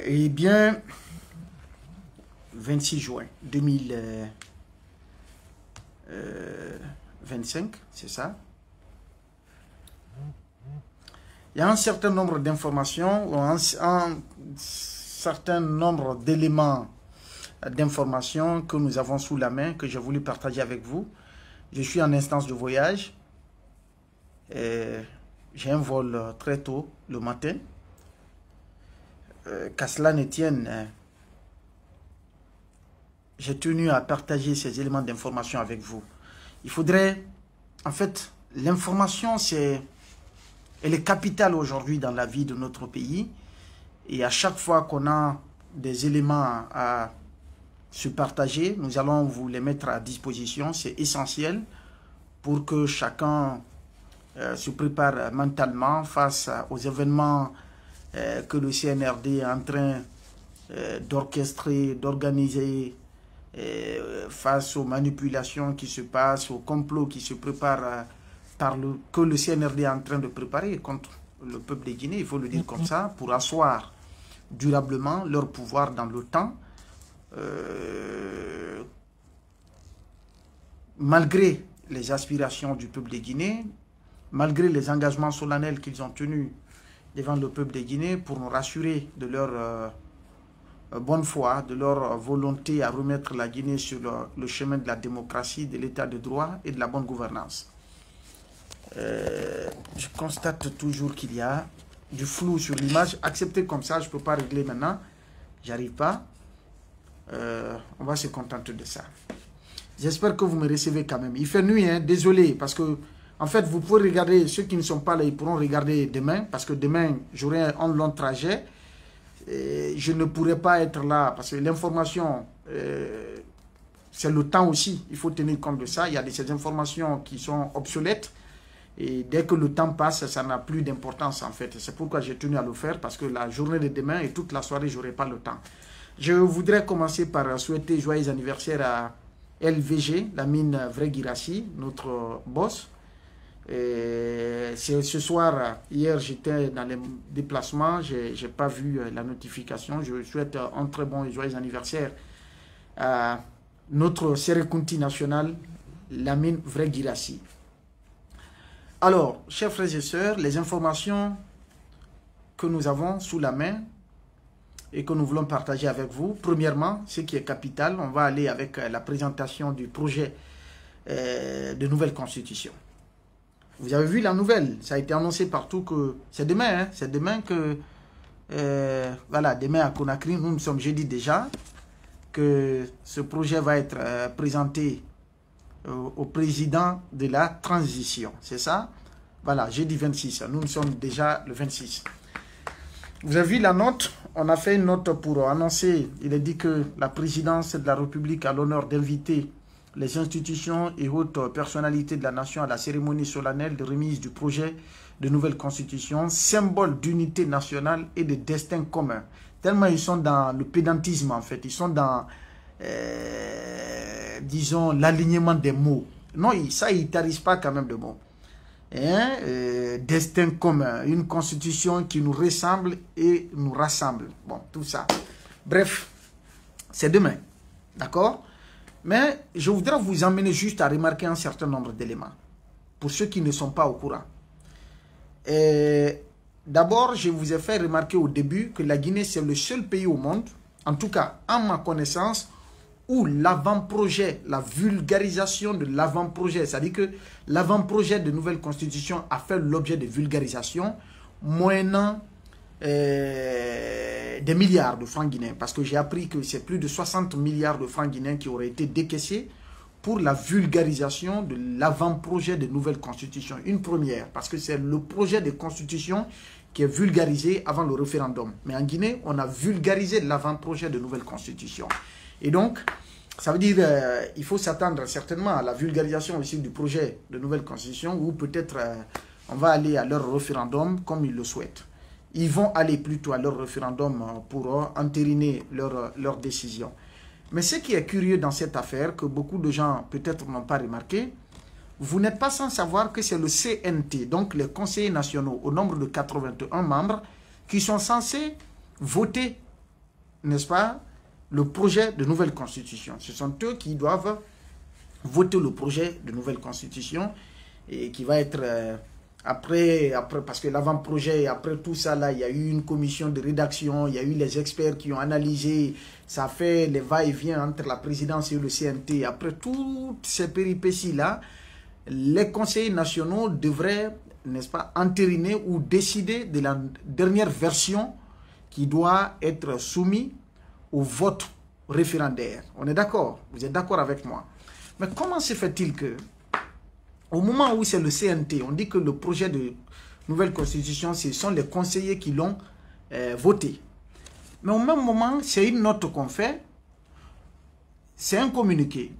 Eh bien, 26 juin 2025, c'est ça. Il y a un certain nombre d'informations, ou un certain nombre d'éléments d'informations que nous avons sous la main, que j'ai voulu partager avec vous. Je suis en instance de voyage. J'ai un vol très tôt le matin. Qu'à cela ne tienne, j'ai tenu à partager ces éléments d'information avec vous. Il faudrait, en fait, l'information, elle est capitale aujourd'hui dans la vie de notre pays. Et à chaque fois qu'on a des éléments à se partager, nous allons vous les mettre à disposition. C'est essentiel pour que chacun se prépare mentalement face aux événements que le CNRD est en train d'orchestrer, d'organiser, face aux manipulations qui se passent, aux complots qui se préparent, que le CNRD est en train de préparer contre le peuple de Guinée, il faut le dire comme ça, pour asseoir durablement leur pouvoir dans le temps, malgré les aspirations du peuple de Guinée, malgré les engagements solennels qu'ils ont tenus devant le peuple de Guinée pour nous rassurer de leur bonne foi, de leur volonté à remettre la Guinée sur le chemin de la démocratie, de l'état de droit et de la bonne gouvernance. Je constate toujours qu'il y a du flou sur l'image. Accepter comme ça, je ne peux pas régler maintenant. J'arrive pas. On va se contenter de ça. J'espère que vous me recevez quand même. Il fait nuit, hein? Désolé, parce que en fait, vous pouvez regarder, ceux qui ne sont pas là, ils pourront regarder demain, parce que demain, j'aurai un long trajet. Et je ne pourrai pas être là, parce que l'information, c'est le temps aussi. Il faut tenir compte de ça. Il y a ces informations qui sont obsolètes. Et dès que le temps passe, ça n'a plus d'importance en fait. C'est pourquoi j'ai tenu à le faire, parce que la journée de demain et toute la soirée, je n'aurai pas le temps. Je voudrais commencer par souhaiter joyeux anniversaire à LVG, la mine Vrai Guirassy, notre boss. Ce soir, hier, j'étais dans les déplacements, je n'ai pas vu la notification. Je souhaite un très bon et joyeux anniversaire à notre Serekunti national, la mine Vrai Guirassy. Alors, chers frères et sœurs, les informations que nous avons sous la main et que nous voulons partager avec vous, premièrement, ce qui est capital, on va aller avec la présentation du projet de nouvelle constitution. Vous avez vu la nouvelle, ça a été annoncé partout que c'est demain, hein, c'est demain que, voilà, demain à Conakry, nous sommes jeudi déjà, que ce projet va être présenté au président de la transition, c'est ça? Voilà, jeudi 26, nous sommes déjà le 26. Vous avez vu la note? On a fait une note pour annoncer, il est dit que la présidence de la République a l'honneur d'inviter les institutions et hautes personnalités de la nation à la cérémonie solennelle de remise du projet de nouvelle constitution, symbole d'unité nationale et de destin commun. Tellement ils sont dans le pédantisme en fait, ils sont dans, disons, l'alignement des mots. Non, ça, ils ne tarissent pas quand même de mots. Hein? Destin commun, une constitution qui nous ressemble et nous rassemble. Bon, tout ça. Bref, c'est demain. D'accord? Mais je voudrais vous emmener juste à remarquer un certain nombre d'éléments, pour ceux qui ne sont pas au courant. D'abord, je vous ai fait remarquer au début que la Guinée, c'est le seul pays au monde, en tout cas, à ma connaissance, où l'avant-projet, la vulgarisation de l'avant-projet, c'est-à-dire que l'avant-projet de nouvelle constitution a fait l'objet de vulgarisation, moyennant des milliards de francs guinéens, parce que j'ai appris que c'est plus de 60 milliards de francs guinéens qui auraient été décaissés pour la vulgarisation de l'avant-projet de nouvelle constitution. Une première, parce que c'est le projet de constitution qui est vulgarisé avant le référendum. Mais en Guinée, on a vulgarisé l'avant-projet de nouvelle constitution. Et donc, ça veut dire qu'il faut s'attendre certainement à la vulgarisation aussi du projet de nouvelle constitution, ou peut-être on va aller à leur référendum comme ils le souhaitent. Ils vont aller plutôt à leur référendum pour entériner leur décision. Mais ce qui est curieux dans cette affaire, que beaucoup de gens peut-être n'ont pas remarqué, vous n'êtes pas sans savoir que c'est le CNT, donc les conseillers nationaux, au nombre de 81 membres, qui sont censés voter n'est-ce pas, le projet de nouvelle constitution. Ce sont eux qui doivent voter le projet de nouvelle constitution et qui va être après, parce que l'avant-projet, après tout ça, là, il y a eu une commission de rédaction, il y a eu les experts qui ont analysé, ça fait les va-et-vient entre la présidence et le CNT. Après toutes ces péripéties-là, les conseillers nationaux devraient, n'est-ce pas, entériner ou décider de la dernière version qui doit être soumise au vote référendaire. On est d'accord? Vous êtes d'accord avec moi? Mais comment se fait-il que, au moment où c'est le CNT, on dit que le projet de nouvelle constitution, ce sont les conseillers qui l'ont voté. Mais au même moment, c'est une note qu'on fait, c'est un communiqué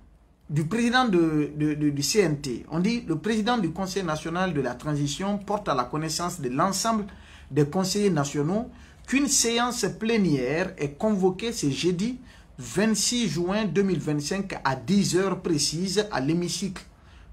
du président du CNT. On dit, le président du Conseil national de la transition porte à la connaissance de l'ensemble des conseillers nationaux qu'une séance plénière est convoquée ce jeudi 26 juin 2025 à 10 heures précises à l'hémicycle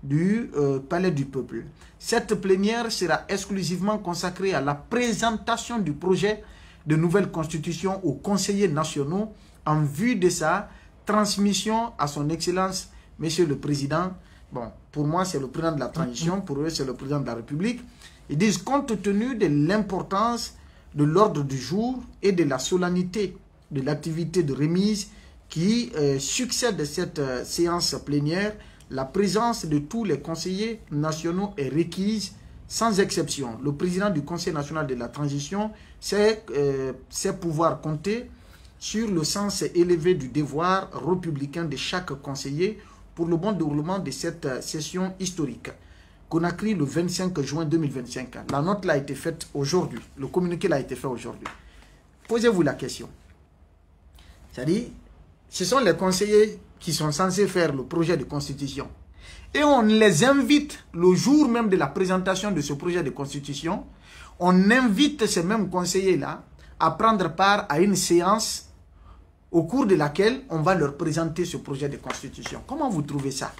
du Palais du Peuple. Cette plénière sera exclusivement consacrée à la présentation du projet de nouvelle constitution aux conseillers nationaux en vue de sa transmission à son Excellence, Monsieur le Président. Bon, pour moi, c'est le président de la transition, pour eux, c'est le président de la République. Ils disent, compte tenu de l'importance de l'ordre du jour et de la solennité de l'activité de remise qui succède à cette séance plénière, la présence de tous les conseillers nationaux est requise sans exception. Le président du Conseil national de la transition sait pouvoir compter sur le sens élevé du devoir républicain de chaque conseiller pour le bon déroulement de cette session historique. Conakry, le 25 juin 2025. La note a été faite aujourd'hui. Le communiqué a été fait aujourd'hui. Posez-vous la question. C'est-à-dire, ce sont les conseillers qui sont censés faire le projet de constitution. Et on les invite le jour même de la présentation de ce projet de constitution. On invite ces mêmes conseillers-là à prendre part à une séance au cours de laquelle on va leur présenter ce projet de constitution. Comment vous trouvez ça?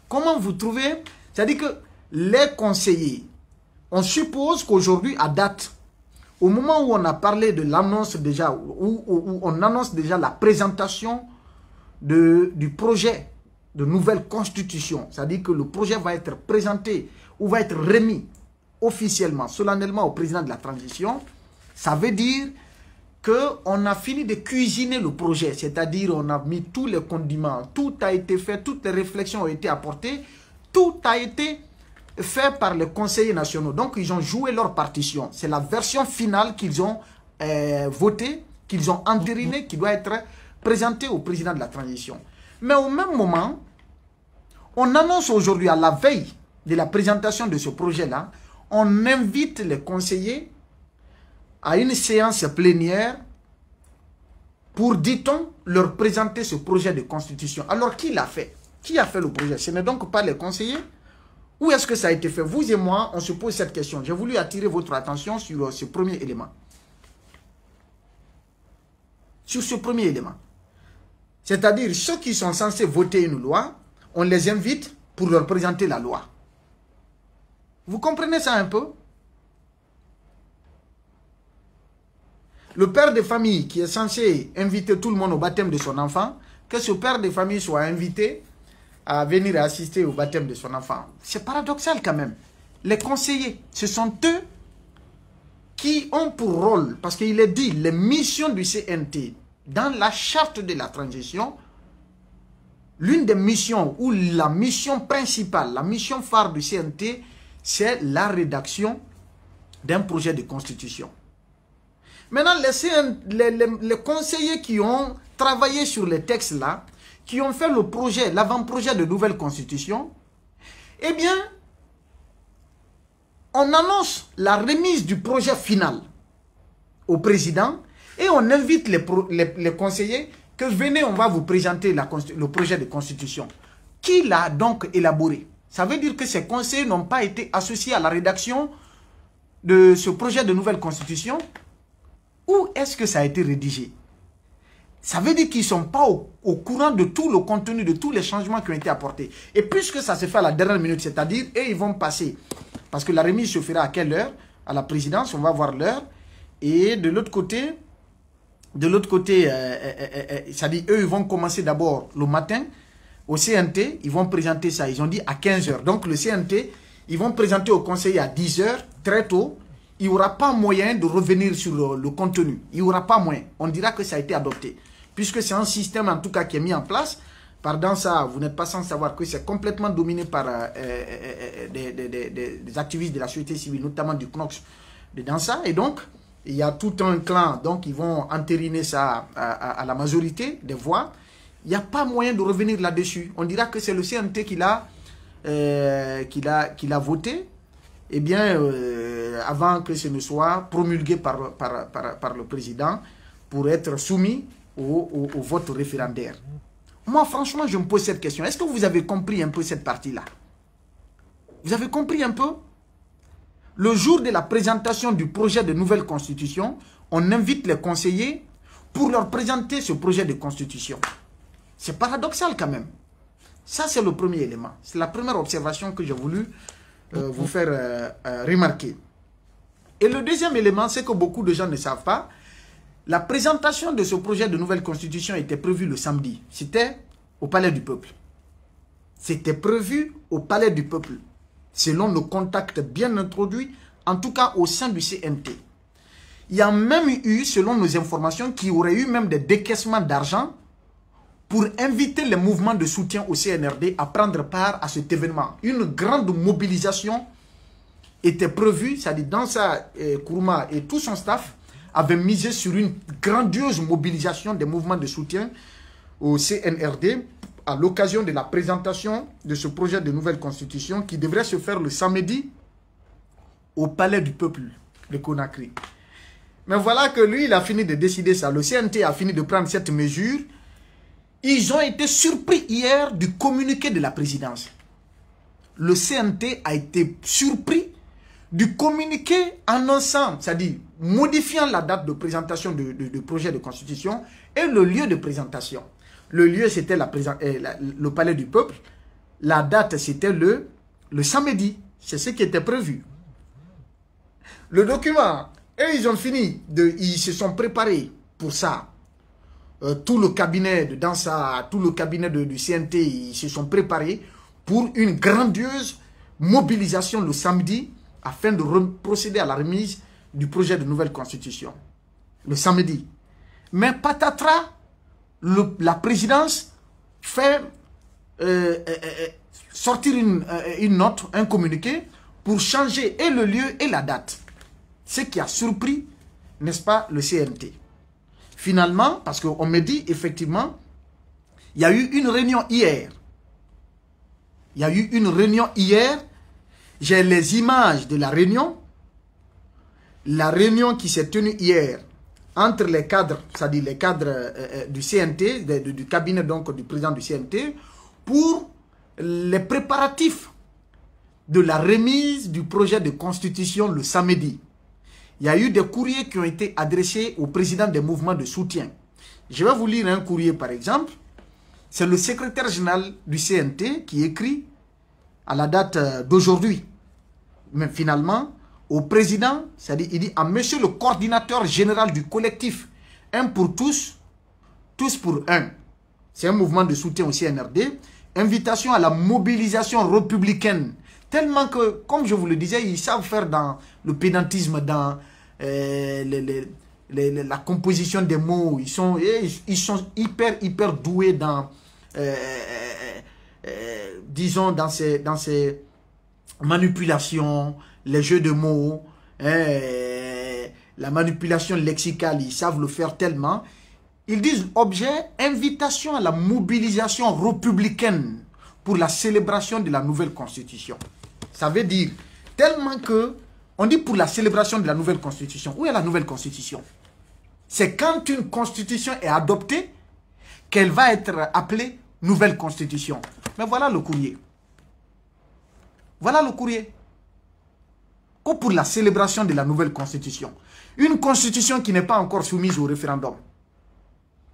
Comment vous trouvez? C'est-à-dire que les conseillers, on suppose qu'aujourd'hui, à date, au moment où on a parlé de l'annonce déjà, où on annonce déjà la présentation du projet de nouvelle constitution, c'est-à-dire que le projet va être présenté ou va être remis officiellement, solennellement au président de la transition, ça veut dire qu'on a fini de cuisiner le projet, c'est-à-dire on a mis tous les condiments, tout a été fait, toutes les réflexions ont été apportées, tout a été fait par les conseillers nationaux. Donc, ils ont joué leur partition. C'est la version finale qu'ils ont votée, qu'ils ont entérinée, qui doit être présentée au président de la transition. Mais au même moment, on annonce aujourd'hui, à la veille de la présentation de ce projet-là, on invite les conseillers à une séance plénière pour, dit-on, leur présenter ce projet de constitution. Alors, qui l'a fait? Qui a fait le projet? Ce n'est donc pas les conseillers? Où est-ce que ça a été fait? Vous et moi, on se pose cette question. J'ai voulu attirer votre attention sur ce premier élément. Sur ce premier élément. C'est-à-dire, ceux qui sont censés voter une loi, on les invite pour leur présenter la loi. Vous comprenez ça un peu? Le père de famille qui est censé inviter tout le monde au baptême de son enfant, que ce père de famille soit invité à venir assister au baptême de son enfant. C'est paradoxal quand même. Les conseillers, ce sont eux qui ont pour rôle, parce qu'il est dit, les missions du CNT, dans la charte de la transition, l'une des missions, ou la mission principale, la mission phare du CNT, c'est la rédaction d'un projet de constitution. Maintenant, les conseillers qui ont travaillé sur les textes là, qui ont fait le projet, l'avant-projet de nouvelle constitution, eh bien, on annonce la remise du projet final au président et on invite les conseillers que venez, on va vous présenter le projet de constitution. Qui l'a donc élaboré? Ça veut dire que ces conseillers n'ont pas été associés à la rédaction de ce projet de nouvelle constitution. Où est-ce que ça a été rédigé? Ça veut dire qu'ils ne sont pas au courant de tout le contenu, de tous les changements qui ont été apportés. Et puisque ça se fait à la dernière minute, c'est-à-dire, et ils vont passer, parce que la remise se fera à quelle heure? À la présidence, on va voir l'heure. Et de l'autre côté, ça dit, eux, ils vont commencer d'abord le matin au CNT, ils vont présenter ça. Ils ont dit à 15 h. Donc le CNT, ils vont présenter au conseil à 10 h, très tôt. Il n'y aura pas moyen de revenir sur le contenu. Il n'y aura pas moyen. On dira que ça a été adopté. Puisque c'est un système, en tout cas, qui est mis en place. Pendant ça, vous n'êtes pas sans savoir que c'est complètement dominé par des activistes de la société civile, notamment du CNOX, dans ça. Et donc, il y a tout un clan, donc ils vont entériner ça à la majorité des voix. Il n'y a pas moyen de revenir là-dessus. On dira que c'est le CNT qui l'a voté, eh bien, avant que ce ne soit promulgué par le président pour être soumis au vote référendaire. Moi, franchement, je me pose cette question. Est-ce que vous avez compris un peu cette partie-là? Vous avez compris un peu? Le jour de la présentation du projet de nouvelle constitution, on invite les conseillers pour leur présenter ce projet de constitution. C'est paradoxal quand même. Ça, c'est le premier élément. C'est la première observation que j'ai voulu vous faire remarquer. Et le deuxième élément, c'est que beaucoup de gens ne savent pas. La présentation de ce projet de nouvelle constitution était prévue le samedi. C'était au Palais du Peuple. C'était prévu au Palais du Peuple, selon nos contacts bien introduits, en tout cas au sein du CNT. Il y a même eu, selon nos informations, qu'il y aurait eu même des décaissements d'argent pour inviter les mouvements de soutien au CNRD à prendre part à cet événement. Une grande mobilisation était prévue, c'est-à-dire Dansa Kourouma et tout son staff avaient misé sur une grandiose mobilisation des mouvements de soutien au CNRD à l'occasion de la présentation de ce projet de nouvelle constitution qui devrait se faire le samedi au Palais du Peuple de Conakry. Mais voilà que lui, il a fini de décider ça. Le CNT a fini de prendre cette mesure. Ils ont été surpris hier du communiqué de la présidence. Le CNT a été surpris du communiqué annonçant, c'est-à-dire modifiant la date de présentation du projet de constitution et le lieu de présentation. Le lieu, c'était le Palais du Peuple. La date, c'était le samedi. C'est ce qui était prévu. Le document, et ils ont fini, ils se sont préparés pour ça. Tout le cabinet de Dansa, tout le cabinet du CNT, ils se sont préparés pour une grandiose mobilisation le samedi afin de procéder à la remise du projet de nouvelle constitution. Le samedi. Mais patatras, la présidence fait sortir une note, un communiqué pour changer et le lieu et la date. Ce qui a surpris, n'est-ce pas, le CNT. Finalement, parce qu'on me dit effectivement, il y a eu une réunion hier. Il y a eu une réunion hier. J'ai les images de la réunion. La réunion qui s'est tenue hier entre les cadres, c'est-à-dire les cadres du CNT, du cabinet donc du président du CNT, pour les préparatifs de la remise du projet de constitution le samedi. Il y a eu des courriers qui ont été adressés au président des mouvements de soutien. Je vais vous lire un courrier par exemple. C'est le secrétaire général du CNT qui écrit à la date d'aujourd'hui. Mais finalement, au président, c'est-à-dire il dit à monsieur le coordinateur général du collectif, un pour tous, tous pour un. C'est un mouvement de soutien au CNRD. Invitation à la mobilisation républicaine. Tellement que, comme je vous le disais, ils savent faire dans le pédantisme, dans la composition des mots. Ils sont hyper doués dans, disons, dans ces manipulations, les jeux de mots, la manipulation lexicale. Ils savent le faire tellement. Ils disent objet, invitation à la mobilisation républicaine pour la célébration de la nouvelle constitution. Ça veut dire tellement que on dit pour la célébration de la nouvelle constitution. Où est la nouvelle constitution? C'est quand une constitution est adoptée qu'elle va être appelée nouvelle constitution. Mais voilà le courrier. Voilà le courrier. Que pour la célébration de la nouvelle constitution. Une constitution qui n'est pas encore soumise au référendum.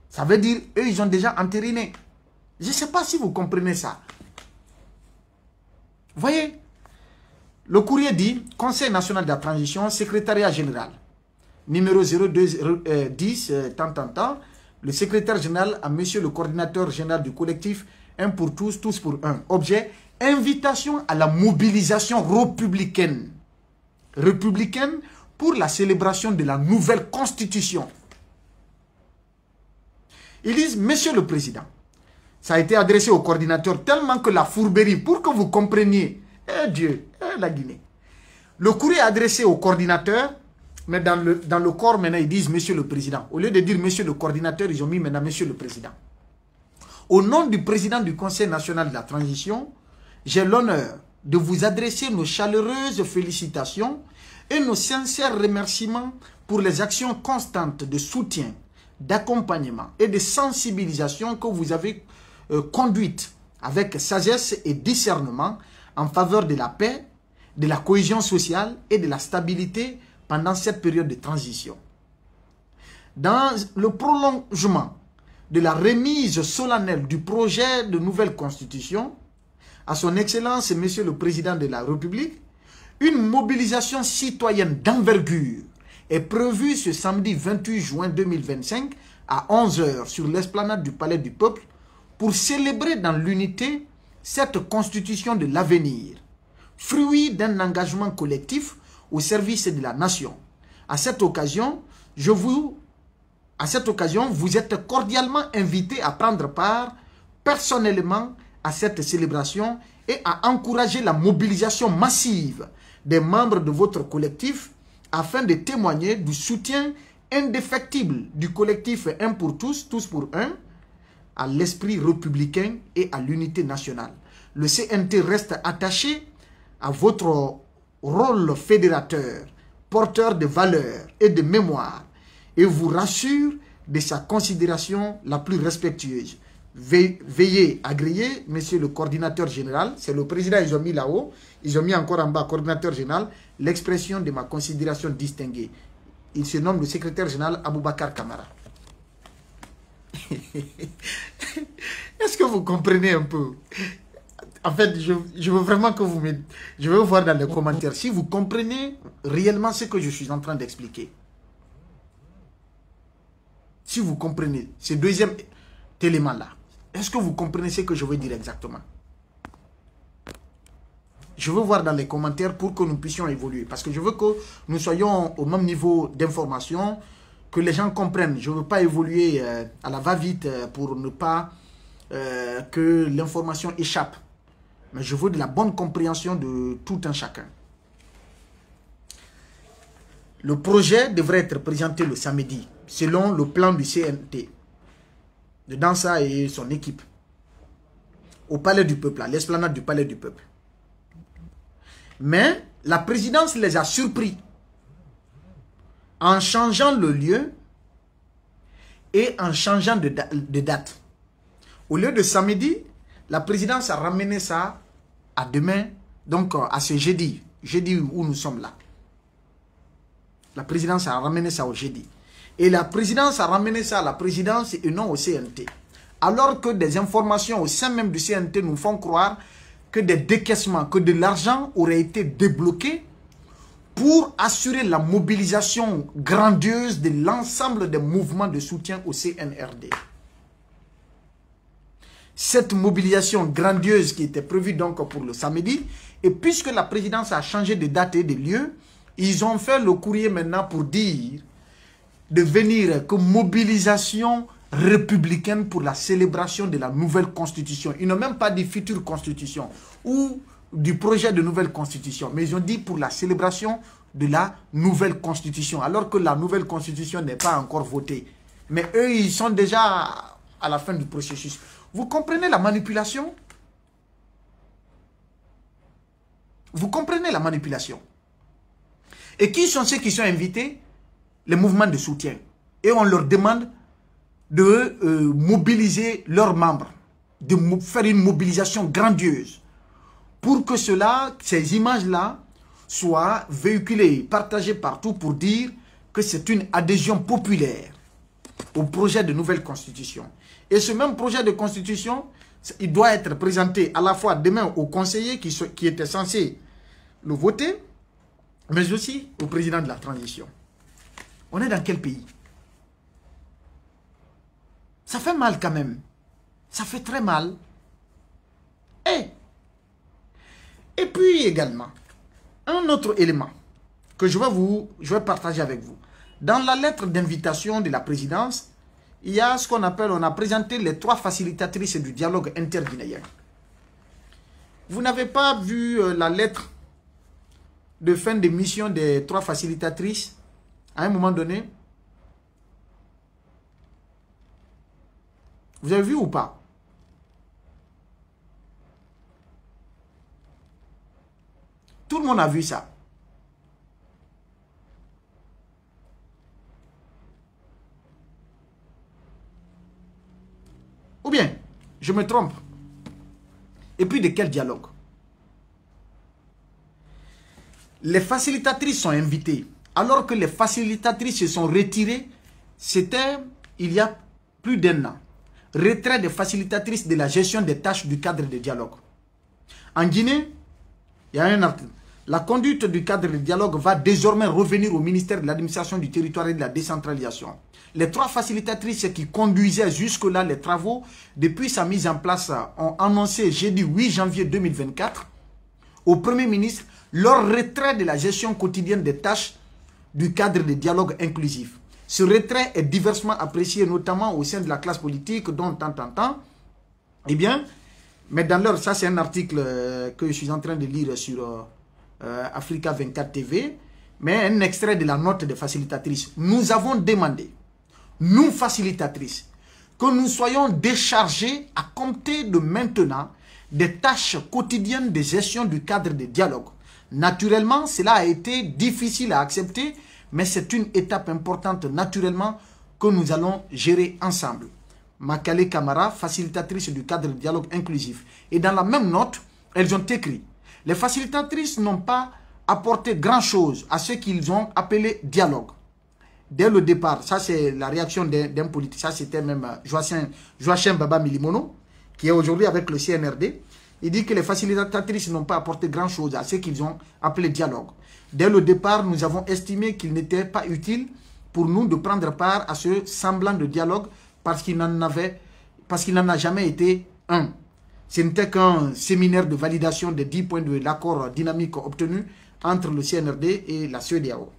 Ça veut dire, eux, ils ont déjà entériné. Je ne sais pas si vous comprenez ça. Voyez, le courrier dit, Conseil national de la transition, secrétariat général. numéro 0210, tant, le secrétaire général à monsieur le coordinateur général du collectif Un pour tous, tous pour un. Objet, invitation à la mobilisation républicaine. Républicaine pour la célébration de la nouvelle constitution. Ils disent, monsieur le président, ça a été adressé au coordinateur tellement que la fourberie, pour que vous compreniez, Dieu, la Guinée. Le courrier est adressé au coordinateur, mais dans le corps maintenant ils disent monsieur le président. Au lieu de dire monsieur le coordinateur, ils ont mis maintenant monsieur le président. Au nom du président du Conseil national de la transition, j'ai l'honneur de vous adresser nos chaleureuses félicitations et nos sincères remerciements pour les actions constantes de soutien, d'accompagnement et de sensibilisation que vous avez conduites avec sagesse et discernement en faveur de la paix, de la cohésion sociale et de la stabilité pendant cette période de transition. Dans le prolongement de la remise solennelle du projet de nouvelle constitution, à son Excellence, Monsieur le Président de la République, une mobilisation citoyenne d'envergure est prévue ce samedi 28 juin 2025 à 11 h sur l'esplanade du Palais du Peuple pour célébrer dans l'unité cette constitution de l'avenir, fruit d'un engagement collectif au service de la nation. À cette occasion, vous êtes cordialement invités à prendre part personnellement à cette célébration et à encourager la mobilisation massive des membres de votre collectif afin de témoigner du soutien indéfectible du collectif Un pour tous, tous pour un, à l'esprit républicain et à l'unité nationale. Le CNT reste attaché à votre rôle fédérateur, porteur de valeurs et de mémoire, et vous rassure de sa considération la plus respectueuse. Veuillez agréer, monsieur le coordinateur général, c'est le président, ils ont mis là-haut, ils ont mis encore en bas, coordinateur général, l'expression de ma considération distinguée. Il se nomme le secrétaire général Aboubakar Kamara. Est-ce que vous comprenez un peu? En fait, je veux vraiment que vous me... Je veux voir dans les commentaires si vous comprenez réellement ce que je suis en train d'expliquer. Si vous comprenez ce deuxième élément-là, est-ce que vous comprenez ce que je veux dire exactement? Je veux voir dans les commentaires pour que nous puissions évoluer. Parce que je veux que nous soyons au même niveau d'information, que les gens comprennent. Je ne veux pas évoluer à la va-vite pour ne pas que l'information échappe. Mais je veux de la bonne compréhension de tout un chacun. Le projet devrait être présenté le samedi, selon le plan du CNT, de Dansa et son équipe, au Palais du Peuple, à l'esplanade du Palais du Peuple. Mais la présidence les a surpris en changeant le lieu et en changeant de date. Au lieu de samedi, la présidence a ramené ça à demain, donc à ce jeudi où nous sommes là. La présidence a ramené ça au jeudi. Et la présidence a ramené ça à la présidence et non au CNT. Alors que des informations au sein même du CNT nous font croire que des décaissements, que de l'argent aurait été débloqué pour assurer la mobilisation grandiose de l'ensemble des mouvements de soutien au CNRD. Cette mobilisation grandiose qui était prévue donc pour le samedi, et puisque la présidence a changé de date et de lieu, ils ont fait le courrier maintenant pour dire de venir que mobilisation républicaine pour la célébration de la nouvelle constitution. Ils n'ont même pas dit future constitution ou du projet de nouvelle constitution, mais ils ont dit pour la célébration de la nouvelle constitution, alors que la nouvelle constitution n'est pas encore votée. Mais eux, ils sont déjà à la fin du processus. Vous comprenez la manipulation? Vous comprenez la manipulation? Et qui sont ceux qui sont invités? Les mouvements de soutien. Et on leur demande de mobiliser leurs membres, de faire une mobilisation grandiose pour que ces images-là soient véhiculées, partagées partout pour dire que c'est une adhésion populaire au projet de nouvelle constitution. Et ce même projet de constitution, il doit être présenté à la fois demain aux conseillers qui étaient censés le voter, mais aussi au président de la transition. On est dans quel pays? Ça fait mal quand même. Ça fait très mal. Et puis également, un autre élément que je vais partager avec vous. Dans la lettre d'invitation de la présidence, il y a ce qu'on appelle, on a présenté les 3 facilitatrices du dialogue interguinéen. Vous n'avez pas vu la lettre de fin de mission des 3 facilitatrices à un moment donné? Vous avez vu ou pas? Tout le monde a vu ça. Ou bien, je me trompe. Et puis de quel dialogue? Les facilitatrices sont invitées. Alors que les facilitatrices se sont retirées, c'était il y a plus d'1 an. Retrait des facilitatrices de la gestion des tâches du cadre de dialogue. En Guinée, il y a un article. La conduite du cadre de dialogue va désormais revenir au ministère de l'administration du territoire et de la décentralisation. Les 3 facilitatrices qui conduisaient jusque-là les travaux depuis sa mise en place ont annoncé jeudi 8 janvier 2024 au Premier ministre leur retrait de la gestion quotidienne des tâches du cadre de dialogue inclusif. Ce retrait est diversement apprécié, notamment au sein de la classe politique, dont de temps en temps. Eh bien, mais dans leur, ça c'est un article que je suis en train de lire sur Africa 24 TV, mais un extrait de la note des facilitatrices. Nous avons demandé, nous facilitatrices, que nous soyons déchargés à compter de maintenant des tâches quotidiennes de gestion du cadre de dialogue. Naturellement, cela a été difficile à accepter, mais c'est une étape importante naturellement que nous allons gérer ensemble. Makale Kamara, facilitatrice du cadre de dialogue inclusif. Et dans la même note, elles ont écrit: les facilitatrices n'ont pas apporté grand-chose à ce qu'ils ont appelé dialogue. Dès le départ, ça c'est la réaction d'un politique, ça c'était même Joachim Baba Milimono, qui est aujourd'hui avec le CNRD. Il dit que les facilitatrices n'ont pas apporté grand-chose à ce qu'ils ont appelé dialogue. Dès le départ, nous avons estimé qu'il n'était pas utile pour nous de prendre part à ce semblant de dialogue parce qu'il n'en a jamais été un. Ce n'était qu'un séminaire de validation des 10 points de l'accord dynamique obtenu entre le CNRD et la CEDEAO.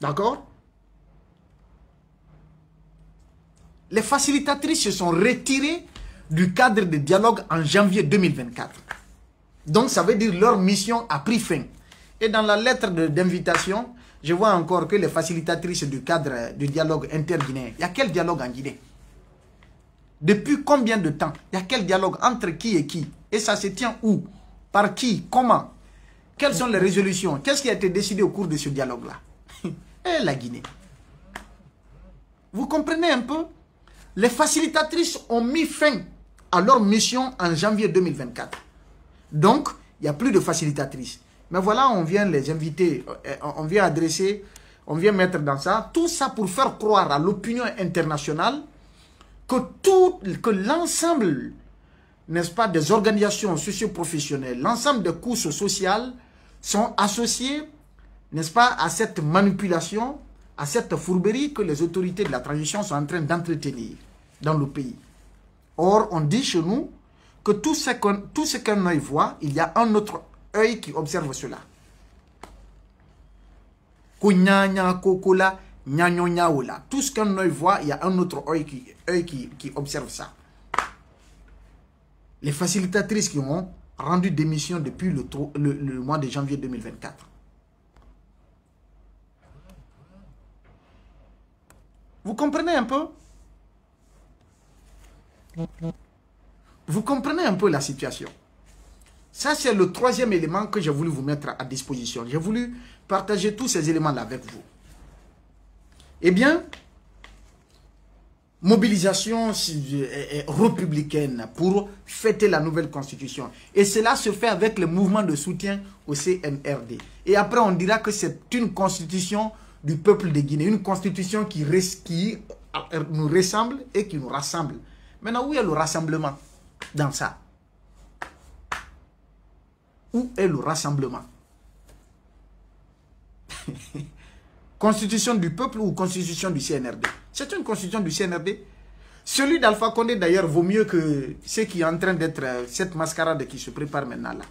D'accord? Les facilitatrices se sont retirées du cadre de dialogue en janvier 2024. Donc, ça veut dire leur mission a pris fin. Et dans la lettre d'invitation, je vois encore que les facilitatrices du cadre du dialogue interguinéen, il y a quel dialogue en Guinée? Depuis combien de temps? Il y a quel dialogue entre qui et qui? Et ça se tient où? Par qui? Comment? Quelles sont les résolutions? Qu'est-ce qui a été décidé au cours de ce dialogue-là? Et la Guinée. Vous comprenez un peu? Les facilitatrices ont mis fin à leur mission en janvier 2024. Donc, il n'y a plus de facilitatrices. Mais voilà, on vient les inviter, on vient adresser, on vient mettre dans ça, tout ça pour faire croire à l'opinion internationale que l'ensemble, n'est-ce pas, des organisations socio-professionnelles, l'ensemble des couches sociales sont associées, n'est-ce pas, à cette manipulation, à cette fourberie que les autorités de la transition sont en train d'entretenir dans le pays. Or, on dit chez nous que tout ce qu'un œil voit, il y a un autre œil qui observe cela. Tout ce qu'un œil voit, il y a un autre œil qui observe ça. Les facilitatrices qui ont rendu démission depuis le mois de janvier 2024. Vous comprenez un peu? Vous comprenez un peu la situation? Ça, c'est le 3e élément que j'ai voulu vous mettre à disposition. J'ai voulu partager tous ces éléments-là avec vous. Eh bien, mobilisation républicaine pour fêter la nouvelle constitution. Et cela se fait avec le mouvement de soutien au CNRD. Et après, on dira que c'est une constitution du peuple de Guinée. Une constitution qui nous ressemble et qui nous rassemble. Maintenant, où est le rassemblement dans ça? Où est le rassemblement? Constitution du peuple ou constitution du CNRD? C'est une constitution du CNRD. Celui d'Alpha Condé, d'ailleurs, vaut mieux que ce qui est en train d'être cette mascarade qui se prépare maintenant là.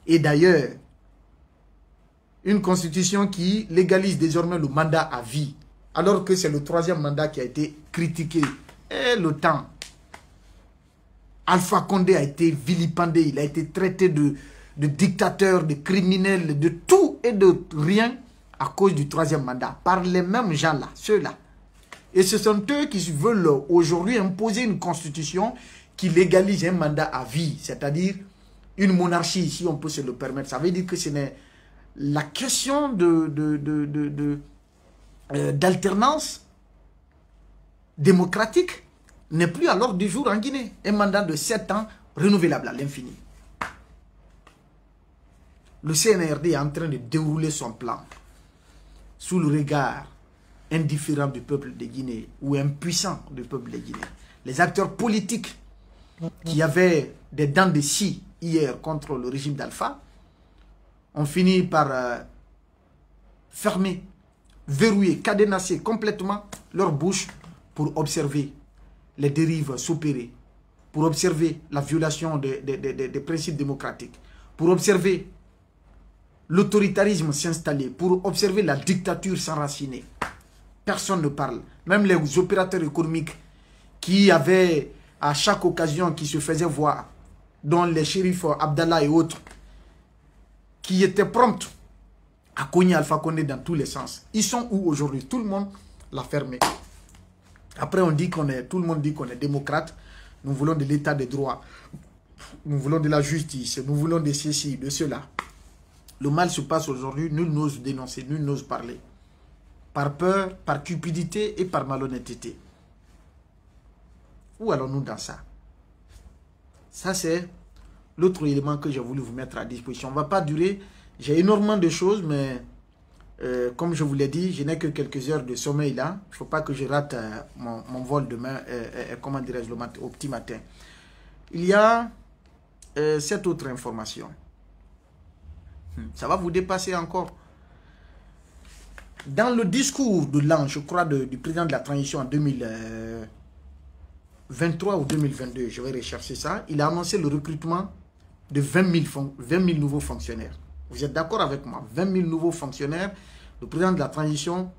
Et d'ailleurs, une constitution qui légalise désormais le mandat à vie, alors que c'est le 3e mandat qui a été critiqué. Et le temps. Alpha Condé a été vilipendé, il a été traité de dictateur, de criminel, de tout et de rien à cause du 3e mandat, par les mêmes gens-là, ceux-là. Et ce sont eux qui veulent aujourd'hui imposer une constitution qui légalise un mandat à vie, c'est-à-dire une monarchie, si on peut se le permettre. Ça veut dire que ce n'est la question d'alternance démocratique n'est plus à l'ordre du jour en Guinée. Un mandat de 7 ans renouvelable à l'infini. Le CNRD est en train de dérouler son plan sous le regard indifférent du peuple de Guinée ou impuissant du peuple de Guinée. Les acteurs politiques qui avaient des dents de scie hier contre le régime d'Alpha ont fini par fermer, verrouiller, cadenasser complètement leur bouche pour observer les dérives s'opérer, pour observer la violation des principes démocratiques, pour observer l'autoritarisme s'installer, pour observer la dictature s'enraciner. Personne ne parle. Même les opérateurs économiques qui avaient à chaque occasion, qui se faisaient voir, dont les shérifs Abdallah et autres, qui étaient prompts à cogner Alpha Condé dans tous les sens. Ils sont où aujourd'hui? Tout le monde l'a fermé. Après, on dit tout le monde dit qu'on est démocrate. Nous voulons de l'état de droit. Nous voulons de la justice. Nous voulons de ceci, de cela. Le mal se passe aujourd'hui. Nul n'ose dénoncer, nul n'ose parler. Par peur, par cupidité et par malhonnêteté. Où allons-nous dans ça? Ça, c'est l'autre élément que j'ai voulu vous mettre à disposition. On ne va pas durer. J'ai énormément de choses, mais comme je vous l'ai dit, je n'ai que quelques heures de sommeil là. Il ne faut pas que je rate mon vol demain, comment dirais-je, au petit matin. Il y a cette autre information. Ça va vous dépasser encore. Dans le discours de l'an, je crois, du président de la transition en 2023 ou 2022, je vais rechercher ça, il a annoncé le recrutement de 20 000 nouveaux fonctionnaires. Vous êtes d'accord avec moi? 20 000 nouveaux fonctionnaires. Le président de la transition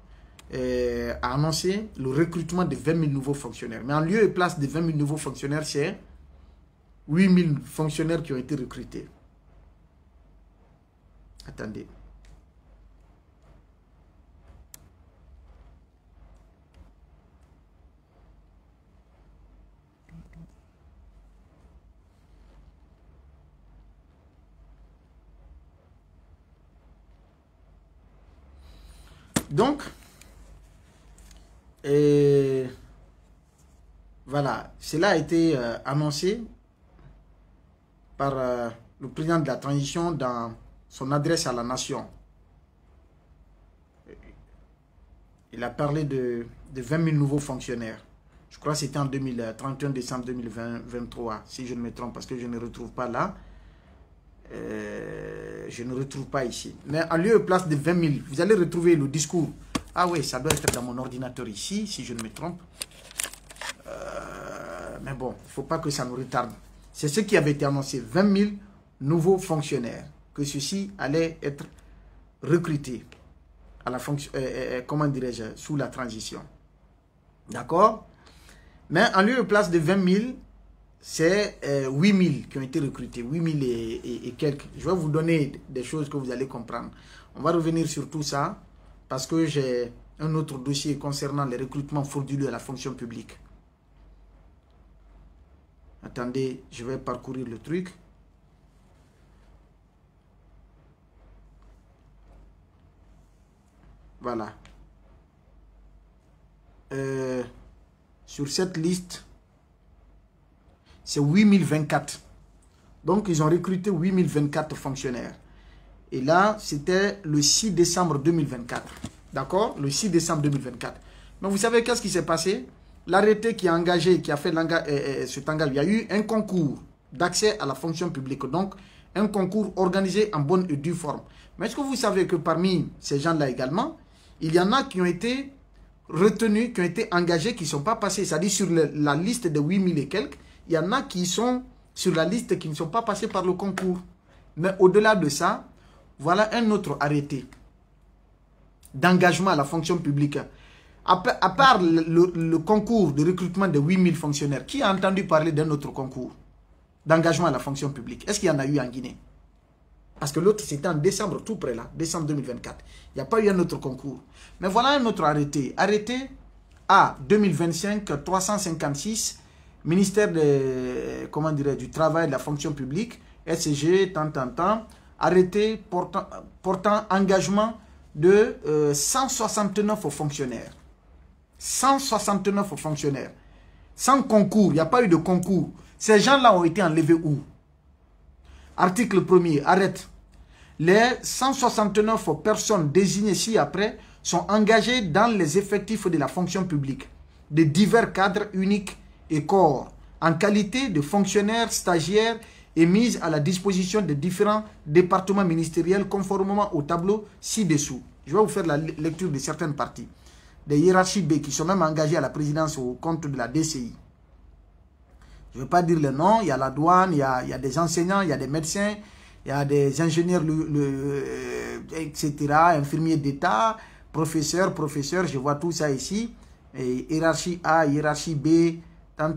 a annoncé le recrutement de 20 000 nouveaux fonctionnaires. Mais en lieu et place de 20 000 nouveaux fonctionnaires, c'est 8 000 fonctionnaires qui ont été recrutés. Attendez. Donc, voilà, cela a été annoncé par le président de la transition dans son adresse à la nation. Il a parlé de 20 000 nouveaux fonctionnaires. Je crois que c'était en 31 décembre 2023, si je ne me trompe, parce que je ne retrouve pas là. Je ne retrouve pas ici. Mais en lieu et place de 20 000, vous allez retrouver le discours. Ah oui, ça doit être dans mon ordinateur ici, si je ne me trompe. Mais bon, il ne faut pas que ça nous retarde. C'est ce qui avait été annoncé, 20 000 nouveaux fonctionnaires, que ceux-ci allaient être recrutés à la fonction, comment dirais-je, sous la transition. D'accord? Mais en lieu et place de 20 000, c'est 8 000 qui ont été recrutés, 8 000 et quelques. Je vais vous donner des choses que vous allez comprendre. On va revenir sur tout ça parce que j'ai un autre dossier concernant les recrutements frauduleux à la fonction publique. Attendez, je vais parcourir le truc. Voilà. Sur cette liste, c'est 8024. Donc, ils ont recruté 8024 fonctionnaires. Et là, c'était le 6 décembre 2024. D'accord? Le 6 décembre 2024. Mais vous savez qu'est-ce qui s'est passé? L'arrêté qui a engagé, qui a fait cet engagement, il y a eu un concours d'accès à la fonction publique. Donc, Un concours organisé en bonne et due forme. Mais est-ce que vous savez que parmi ces gens-là également, il y en a qui ont été retenus, qui ont été engagés, qui ne sont pas passés, c'est-à-dire sur la liste de 8000 et quelques, il y en a qui sont sur la liste qui ne sont pas passés par le concours. Mais au-delà de ça, voilà un autre arrêté d'engagement à la fonction publique. À part le concours de recrutement de 8000 fonctionnaires, qui a entendu parler d'un autre concours d'engagement à la fonction publique? Est-ce qu'il y en a eu en Guinée? Parce que l'autre, c'était en décembre, tout près là, décembre 2024. Il n'y a pas eu un autre concours. Mais voilà un autre arrêté. Arrêté à 2025-356, ministère de, comment dirais, du Travail et de la fonction publique, SCG, tant. Arrêté portant engagement de 169 fonctionnaires. 169 fonctionnaires. Sans concours, il n'y a pas eu de concours. Ces gens-là ont été enlevés où? Article 1er, arrête. Les 169 personnes désignées ci-après sont engagées dans les effectifs de la fonction publique, de divers cadres uniques et corps, en qualité de fonctionnaires stagiaires et mises à la disposition des différents départements ministériels conformément au tableau ci-dessous. Je vais vous faire la lecture de certaines parties. Des hiérarchies B qui sont même engagées à la présidence au compte de la DCI. Je ne veux pas dire le nom, il y a la douane, il y a des enseignants, il y a des médecins, il y a des ingénieurs, etc., infirmiers d'État, professeurs, je vois tout ça ici. Et hiérarchie A, hiérarchie B, tant.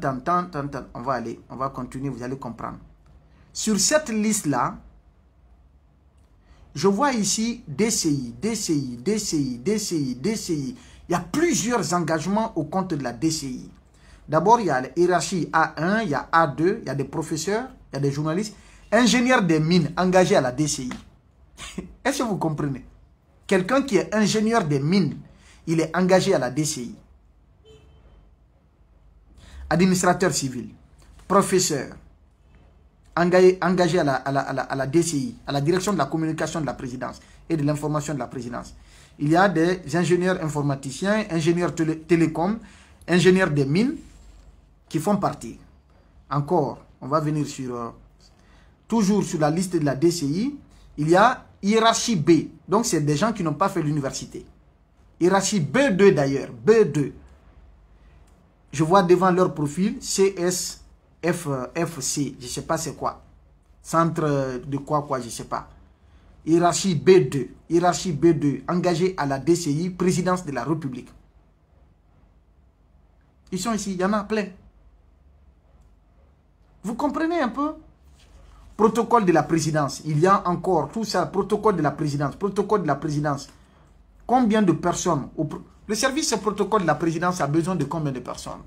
On va aller, on va continuer, vous allez comprendre. Sur cette liste-là, je vois ici DCI. Il y a plusieurs engagements au compte de la DCI. D'abord, il y a la hiérarchie A1, il y a A2, il y a des professeurs, il y a des journalistes, ingénieurs des mines engagés à la DCI. Est-ce que vous comprenez? Quelqu'un qui est ingénieur des mines, il est engagé à la DCI. Administrateur civil, professeur, engagé à la DCI, à la direction de la communication de la présidence et de l'information de la présidence. Il y a des ingénieurs informaticiens, ingénieurs télécom, ingénieurs des mines qui font partie. Encore, on va venir sur... toujours sur la liste de la DCI, il y a hiérarchie B. Donc, c'est des gens qui n'ont pas fait l'université. Hiérarchie B2 d'ailleurs, B2. Je vois devant leur profil CS, FC, je ne sais pas c'est quoi. Centre de quoi, je ne sais pas. Hiérarchie B2, engagé à la DCI, présidence de la République. Ils sont ici, il y en a plein. Vous comprenez un peu? Protocole de la présidence, il y a encore tout ça, protocole de la présidence. Combien de personnes? Le service protocole de la présidence a besoin de combien de personnes?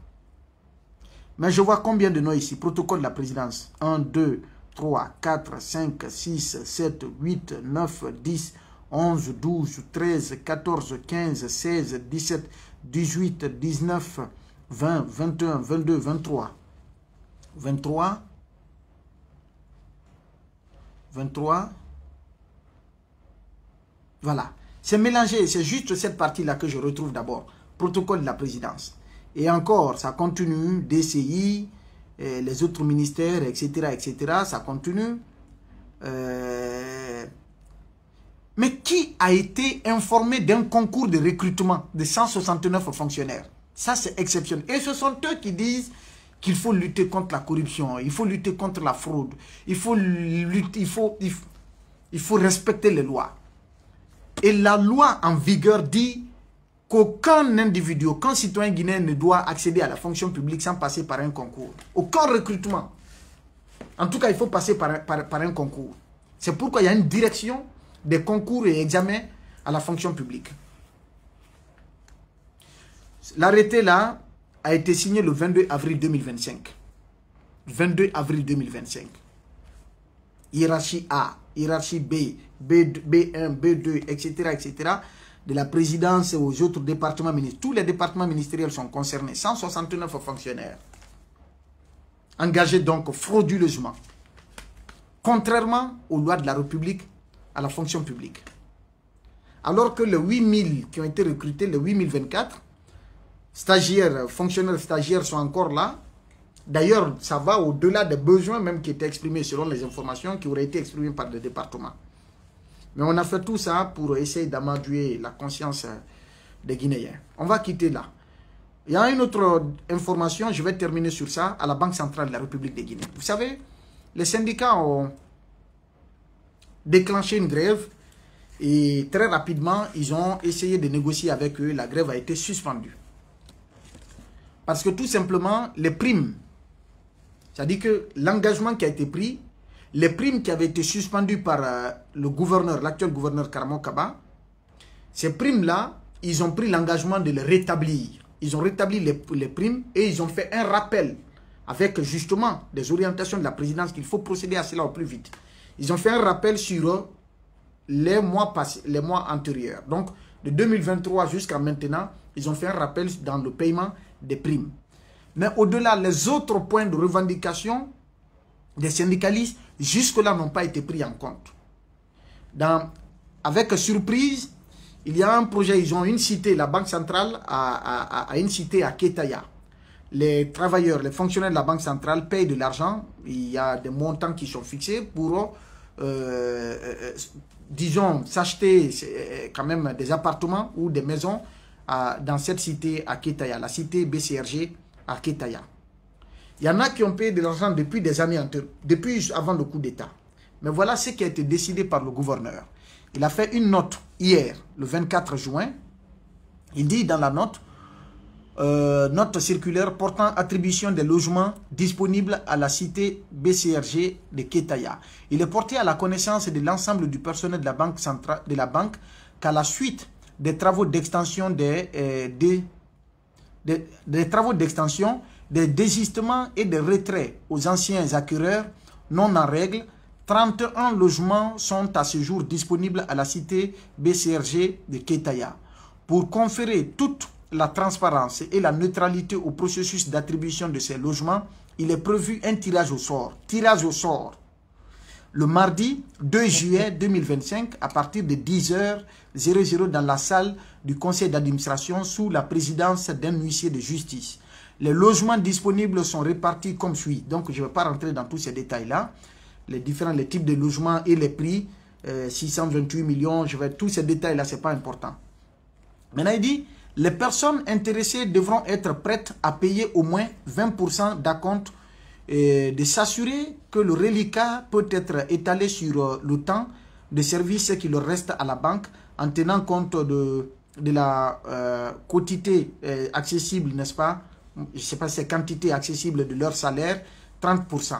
Mais je vois combien de noms ici, protocole de la présidence. 1, 2, 3, 4, 5, 6, 7, 8, 9, 10, 11, 12, 13, 14, 15, 16, 17, 18, 19, 20, 21, 22, 23. 23. Voilà. C'est mélangé. C'est juste cette partie-là que je retrouve d'abord. Protocole de la présidence. Et encore, ça continue. DCI, les autres ministères, etc. Ça continue. Mais qui a été informé d'un concours de recrutement de 169 fonctionnaires? Ça, c'est exceptionnel. Et ce sont eux qui disent qu'il faut lutter contre la corruption, il faut lutter contre la fraude, il faut respecter les lois. Et la loi en vigueur dit qu'aucun individu, aucun citoyen guinéen ne doit accéder à la fonction publique sans passer par un concours. Aucun recrutement. En tout cas, il faut passer par un concours. C'est pourquoi il y a une direction des concours et examens à la fonction publique. L'arrêté là a été signé le 22 avril 2025. 22 avril 2025. Hiérarchie A, hiérarchie B, B1, B2, etc. De la présidence aux autres départements ministériels. Tous les départements ministériels sont concernés. 169 fonctionnaires. Engagés donc frauduleusement. Contrairement aux lois de la République à la fonction publique. Alors que les 8000 qui ont été recrutés, les 8024, stagiaires, fonctionnaires stagiaires sont encore là. D'ailleurs, ça va au-delà des besoins même qui étaient exprimés selon les informations qui auraient été exprimées par le département. Mais on a fait tout ça pour essayer d'amadouer la conscience des Guinéens. On va quitter là. Il y a une autre information, je vais terminer sur ça, à la Banque centrale de la République de Guinée. Vous savez, les syndicats ont déclenché une grève et très rapidement, ils ont essayé de négocier avec eux. La grève a été suspendue. Parce que tout simplement, les primes, c'est-à-dire que l'engagement qui a été pris, les primes qui avaient été suspendues par le gouverneur, l'actuel gouverneur Karamo Kaba, ces primes-là, ils ont pris l'engagement de les rétablir. Ils ont rétabli les primes et ils ont fait un rappel avec justement des orientations de la présidence qu'il faut procéder à cela au plus vite. Ils ont fait un rappel sur les mois passés, les mois antérieurs. Donc, de 2023 jusqu'à maintenant, ils ont fait un rappel dans le paiement des primes. Mais au-delà, les autres points de revendication des syndicalistes, jusque-là, n'ont pas été pris en compte. Avec surprise, il y a un projet, ils ont une cité, la Banque centrale a une cité à Kétaya. Les travailleurs, les fonctionnaires de la Banque centrale payent de l'argent. Il y a des montants qui sont fixés pour, disons, s'acheter quand même des appartements ou des maisons dans cette cité à Kétaya, la cité BCRG à Kétaya. Il y en a qui ont payé de l'argent depuis des années, depuis avant le coup d'État. Mais voilà ce qui a été décidé par le gouverneur. Il a fait une note hier, le 24 juin. Il dit dans la note, note circulaire portant attribution des logements disponibles à la cité BCRG de Kétaya. Il est porté à la connaissance de l'ensemble du personnel de la banque centrale, de la banque, qu'à la suite des travaux d'extension des désistements et des retraits aux anciens acquéreurs non en règle, 31 logements sont à ce jour disponibles à la cité BCRG de Kétaya. Pour conférer toute la transparence et la neutralité au processus d'attribution de ces logements, il est prévu un tirage au sort. Tirage au sort. Le mardi 2 juillet 2025, à partir de 10h00 dans la salle du conseil d'administration sous la présidence d'un huissier de justice. Les logements disponibles sont répartis comme suit. Donc, je ne vais pas rentrer dans tous ces détails-là. Les types de logements et les prix, 628 millions, tous ces détails-là, ce n'est pas important. Maintenant, il dit, les personnes intéressées devront être prêtes à payer au moins 20% d'acompte et de s'assurer que le reliquat peut être étalé sur le temps de service qui leur reste à la banque en tenant compte de la quotité accessible, n'est-ce pas? Je ne sais pas si c'est quantité accessible de leur salaire, 30%.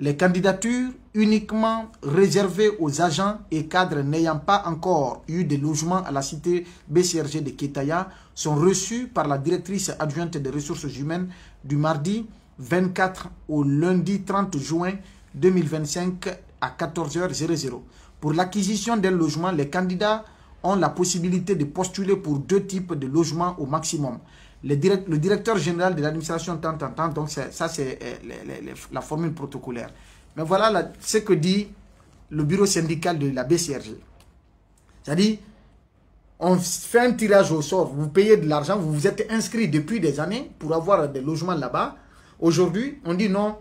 Les candidatures uniquement réservées aux agents et cadres n'ayant pas encore eu de logement à la cité BCRG de Kétaya sont reçues par la directrice adjointe des ressources humaines du mardi 24 au lundi 30 juin 2025 à 14h00. Pour l'acquisition d'un logement, les candidats ont la possibilité de postuler pour 2 types de logements au maximum. Le directeur général de l'administration tant, donc ça c'est la formule protocolaire. Mais voilà ce que dit le bureau syndical de la BCRG. C'est-à-dire, on fait un tirage au sort, vous payez de l'argent, vous vous êtes inscrit depuis des années pour avoir des logements là-bas. Aujourd'hui, on dit non,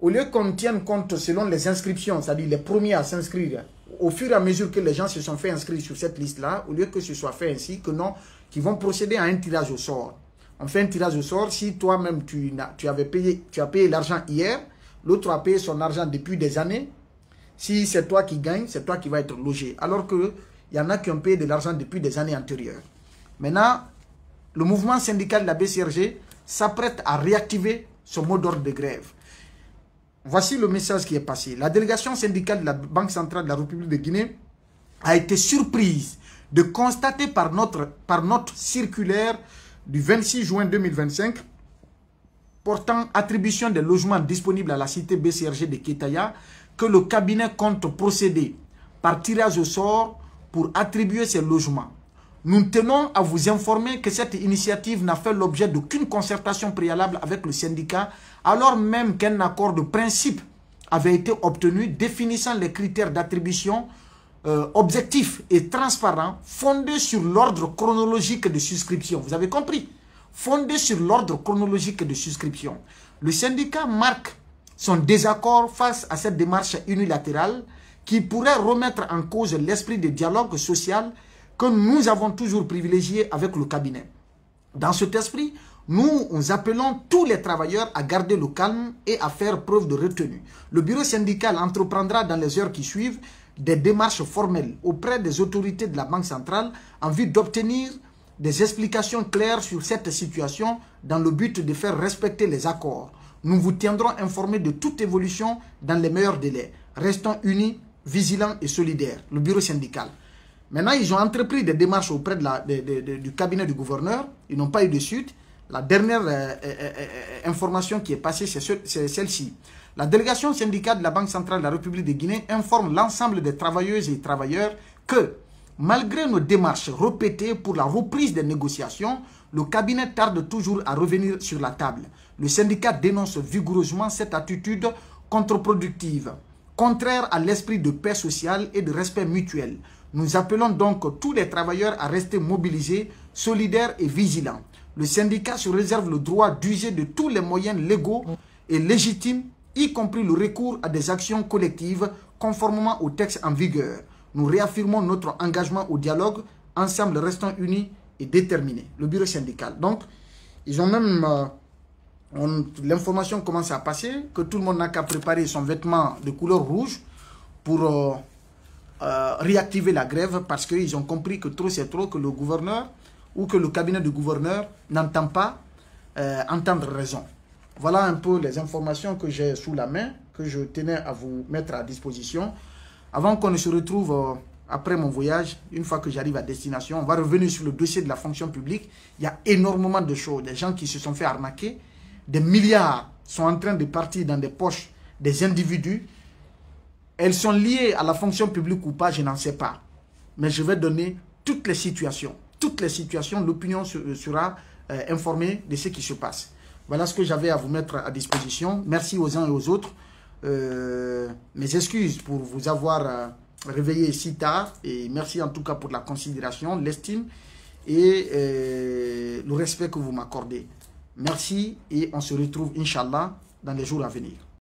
au lieu qu'on tienne compte selon les inscriptions, c'est-à-dire les premiers à s'inscrire, au fur et à mesure que les gens se sont fait inscrire sur cette liste-là, au lieu que ce soit fait ainsi, que non, qui vont procéder à un tirage au sort. On fait un tirage au sort. Si toi-même tu as payé l'argent hier, l'autre a payé son argent depuis des années. Si c'est toi qui gagnes, c'est toi qui vas être logé. Alors qu'il y en a qui ont payé de l'argent depuis des années antérieures. Maintenant, le mouvement syndical de la BCRG s'apprête à réactiver son mot d'ordre de grève. Voici le message qui est passé. La délégation syndicale de la Banque centrale de la République de Guinée a été surprise de constater par notre circulaire du 26 juin 2025 portant attribution des logements disponibles à la cité BCRG de Kétaya que le cabinet compte procéder par tirage au sort pour attribuer ces logements. Nous tenons à vous informer que cette initiative n'a fait l'objet d'aucune concertation préalable avec le syndicat, alors même qu'un accord de principe avait été obtenu définissant les critères d'attribution objectifs et transparents fondés sur l'ordre chronologique de souscription. Vous avez compris? fondée sur l'ordre chronologique de souscription. Le syndicat marque son désaccord face à cette démarche unilatérale qui pourrait remettre en cause l'esprit de dialogue social que nous avons toujours privilégié avec le cabinet. Dans cet esprit, nous appelons tous les travailleurs à garder le calme et à faire preuve de retenue. Le bureau syndical entreprendra dans les heures qui suivent des démarches formelles auprès des autorités de la Banque centrale en vue d'obtenir des explications claires sur cette situation dans le but de faire respecter les accords. Nous vous tiendrons informés de toute évolution dans les meilleurs délais. Restons unis, vigilants et solidaires. Le bureau syndical. Maintenant, ils ont entrepris des démarches auprès du cabinet du gouverneur. Ils n'ont pas eu de suite. La dernière information qui est passée, c'est celle-ci. La délégation syndicale de la Banque centrale de la République de Guinée informe l'ensemble des travailleuses et travailleurs que, malgré nos démarches répétées pour la reprise des négociations, le cabinet tarde toujours à revenir sur la table. Le syndicat dénonce vigoureusement cette attitude contre-productive, contraire à l'esprit de paix sociale et de respect mutuel. Nous appelons donc tous les travailleurs à rester mobilisés, solidaires et vigilants. Le syndicat se réserve le droit d'user de tous les moyens légaux et légitimes, y compris le recours à des actions collectives conformément aux textes en vigueur. Nous réaffirmons notre engagement au dialogue, ensemble restons unis et déterminés. Le bureau syndical. Donc, ils ont même... l'information commence à passer, que tout le monde n'a qu'à préparer son vêtement de couleur rouge pour réactiver la grève parce qu'ils ont compris que trop c'est trop, que le gouverneur ou que le cabinet du gouverneur n'entend pas entendre raison. Voilà un peu les informations que j'ai sous la main, que je tenais à vous mettre à disposition. Avant qu'on ne se retrouve après mon voyage, une fois que j'arrive à destination, on va revenir sur le dossier de la fonction publique. Il y a énormément de choses, des gens qui se sont fait arnaquer, des milliards sont en train de partir dans des poches des individus. Elles sont liées à la fonction publique ou pas, je n'en sais pas. Mais je vais donner toutes les situations. Toutes les situations, l'opinion sera informée de ce qui se passe. Voilà ce que j'avais à vous mettre à disposition. Merci aux uns et aux autres. Mes excuses pour vous avoir réveillé si tard. Et merci en tout cas pour la considération, l'estime et le respect que vous m'accordez. Merci et on se retrouve, Inch'Allah, dans les jours à venir.